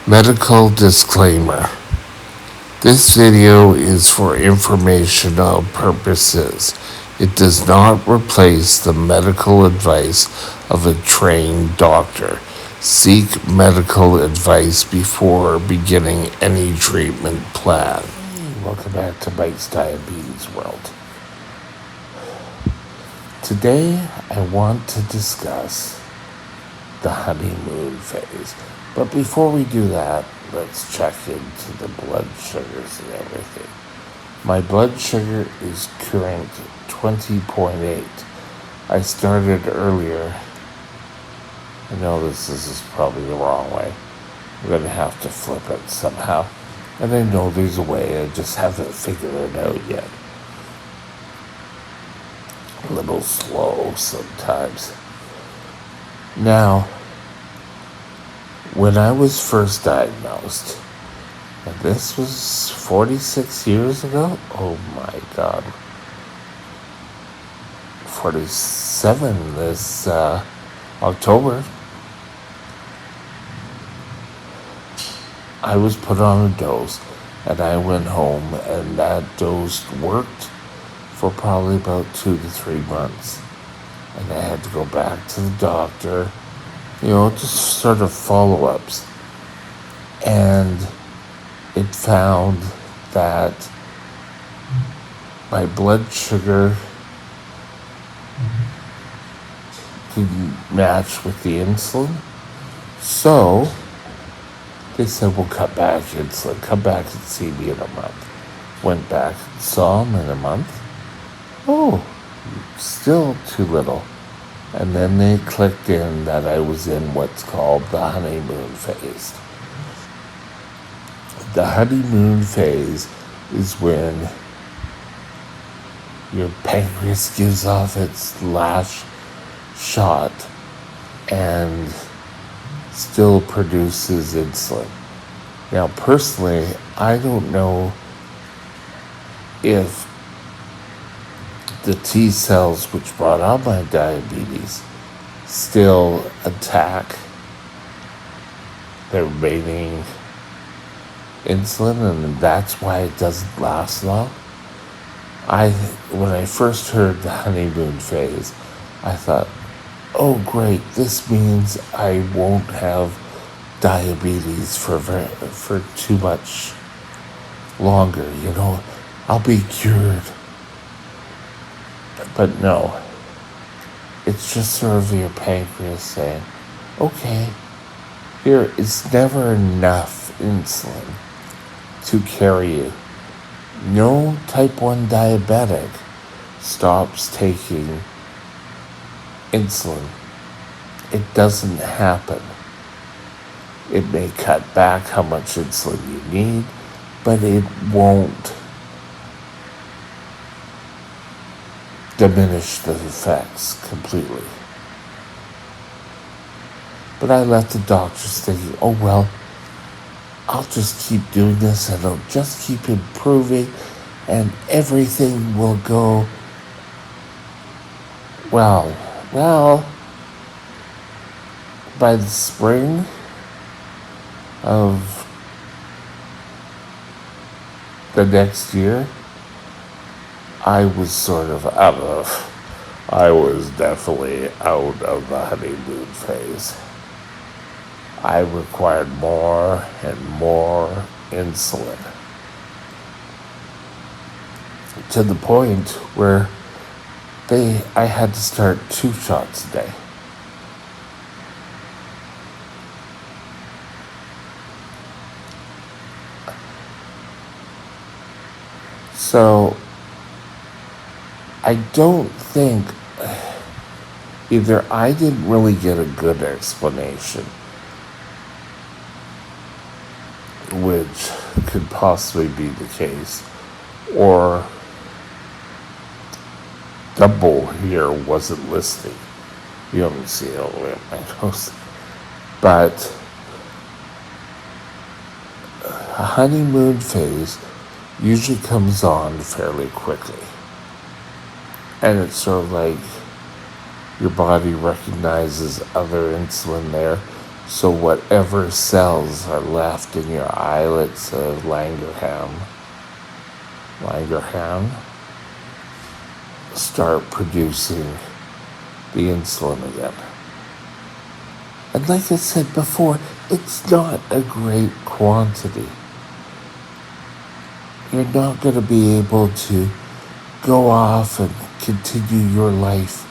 Medical disclaimer. This video is for informational purposes. It does not replace the medical advice of a trained doctor. Seek medical advice before beginning any treatment plan. Welcome back to Mike's Diabetes World. Today I want to discuss the honeymoon phase. But before we do that, let's check into the blood sugars and everything. My blood sugar is current 20.8. I started earlier. I know this is probably the wrong way. I'm going to have to flip it somehow. And I know there's a way, I just haven't figured it out yet. A little slow sometimes. Now, when I was first diagnosed, and this was 46 years ago, oh my God, 47 this October, I was put on a dose, and I went home, and that dose worked for probably about 2 to 3 months. And I had to go back to the doctor, just sort of follow-ups. And it found that my blood sugar didn't match with the insulin. So they said, we'll cut back insulin. Come back and see me in a month. Went back and saw him in a month. Oh, still too little. And then they clicked in that I was in what's called the honeymoon phase. The honeymoon phase is when your pancreas gives off its last shot and still produces insulin. Now, personally, I don't know if the T cells which brought on my diabetes still attack the remaining insulin, and that's why it doesn't last long. When I first heard the honeymoon phase, I thought, oh great, this means I won't have diabetes for too much longer, I'll be cured. But no, it's just sort of your pancreas saying, okay, here, it's never enough insulin to carry you. No type 1 diabetic stops taking insulin. It doesn't happen. It may cut back how much insulin you need, but it won't diminish the effects completely. But I left the doctors thinking, oh well, I'll just keep doing this and I'll just keep improving and everything will go well. Well, by the spring of the next year, I was definitely out of the honeymoon phase. I required more and more insulin, to the point where I had to start 2 shots a day. So I don't think, either I didn't really get a good explanation, which could possibly be the case, or Double here wasn't listening. You don't see it all the way up my nose. But a honeymoon phase usually comes on fairly quickly. And it's sort of like your body recognizes other insulin there So whatever cells are left in your islets of Langerhans start producing the insulin again. And like I said before, it's not a great quantity. You're not going to be able to go off and continue your life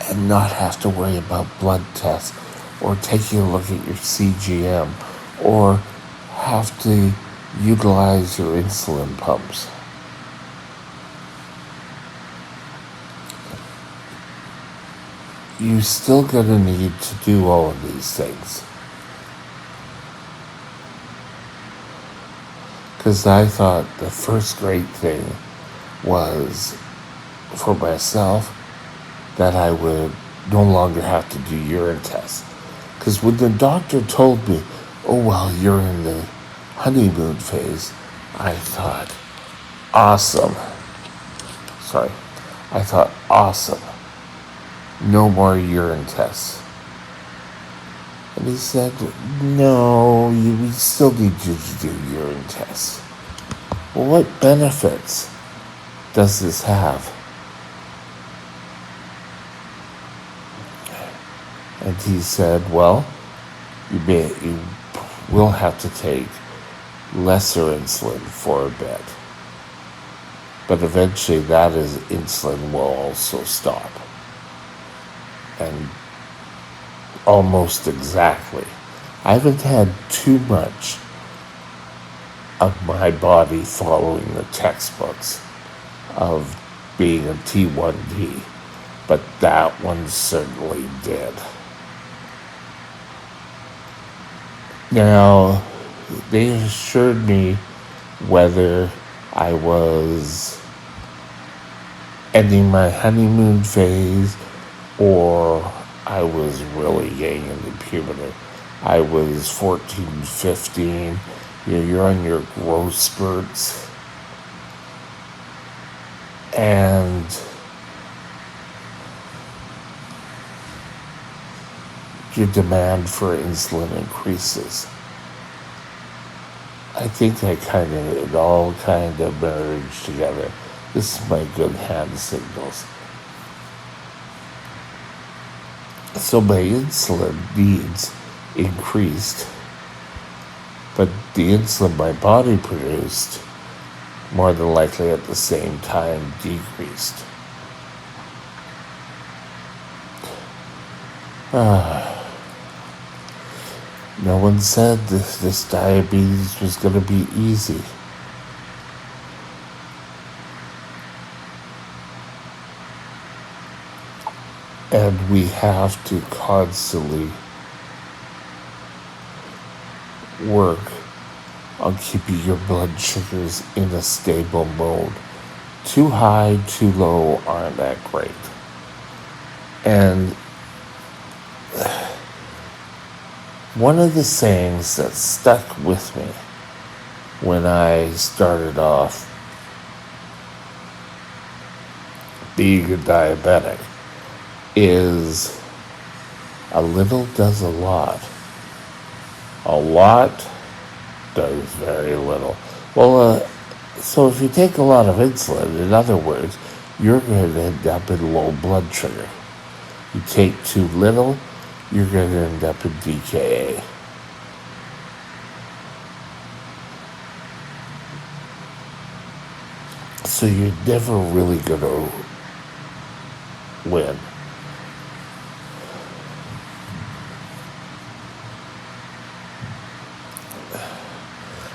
and not have to worry about blood tests or taking a look at your CGM or have to utilize your insulin pumps. You're still going to need to do all of these things. Because I thought the first great thing was for myself that I would no longer have to do urine tests. Because when the doctor told me, oh, well, you're in the honeymoon phase, I thought, awesome. Awesome. No more urine tests. And he said, no, we still need you to do urine tests. Well, what benefits does this have? And he said, well, you will have to take lesser insulin for a bit. But eventually that insulin will also stop. And almost exactly. I haven't had too much of my body following the textbooks of being a T1D, but that one certainly did. Now, they assured me whether I was ending my honeymoon phase or I was really getting into puberty. I was 14, 15. You're on your growth spurts. And your demand for insulin increases. I think it all kind of merged together. This is my good hand signals. So my insulin needs increased, but the insulin my body produced more than likely at the same time decreased. No one said this diabetes was going to be easy. And we have to constantly work on keeping your blood sugars in a stable mode. Too high, too low aren't that great. And one of the sayings that stuck with me when I started off being a diabetic is a little does a lot. A lot does very little. Well, so if you take a lot of insulin, in other words, you're going to end up in low blood sugar. You take too little, you're going to end up in DKA. So you're never really going to win.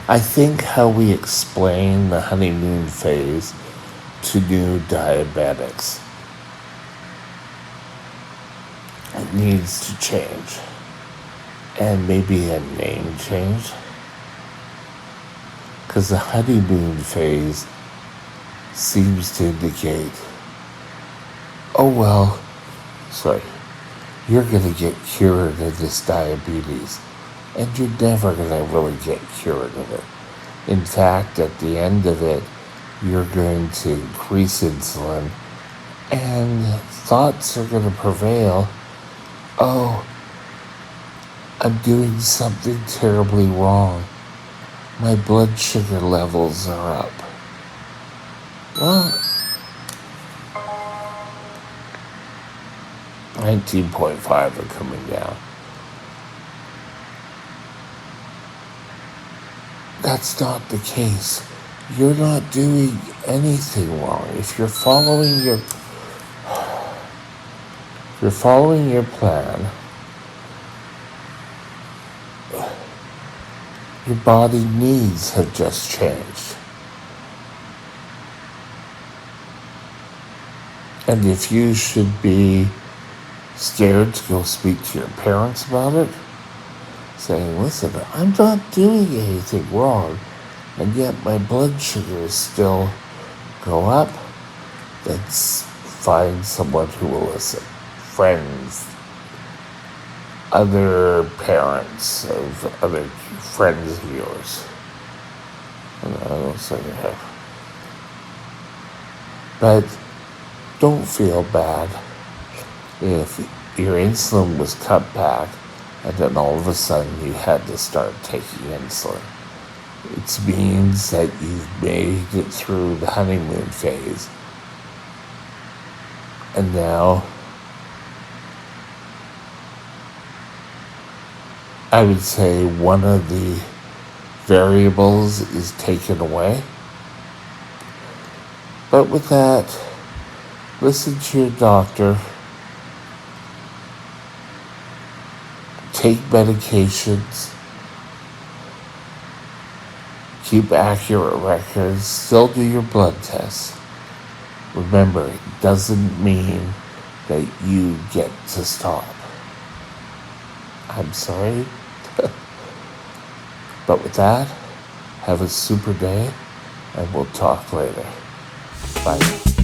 I think how we explain the honeymoon phase to new diabetics, it needs to change. And maybe a name change. Because the honeymoon phase seems to indicate, you're going to get cured of this diabetes. And you're never going to really get cured of it. In fact, at the end of it, you're going to increase insulin, and thoughts are going to prevail. Oh, I'm doing something terribly wrong. My blood sugar levels are up. Well, 19.5 are coming down. That's not the case. You're not doing anything wrong. If you're following your plan, your body needs have just changed. And if you should be scared to go speak to your parents about it, saying, listen, I'm not doing anything wrong, and yet my blood sugars still go up, then find someone who will listen. Friends, other parents of other friends of yours. And I don't say that. But don't feel bad if your insulin was cut back and then all of a sudden you had to start taking insulin. It means that you've made it through the honeymoon phase. And now I would say one of the variables is taken away. But with that, listen to your doctor. Take medications. Keep accurate records. Still do your blood tests. Remember, it doesn't mean that you get to stop. I'm sorry. But with that, have a super day, and we'll talk later. Bye.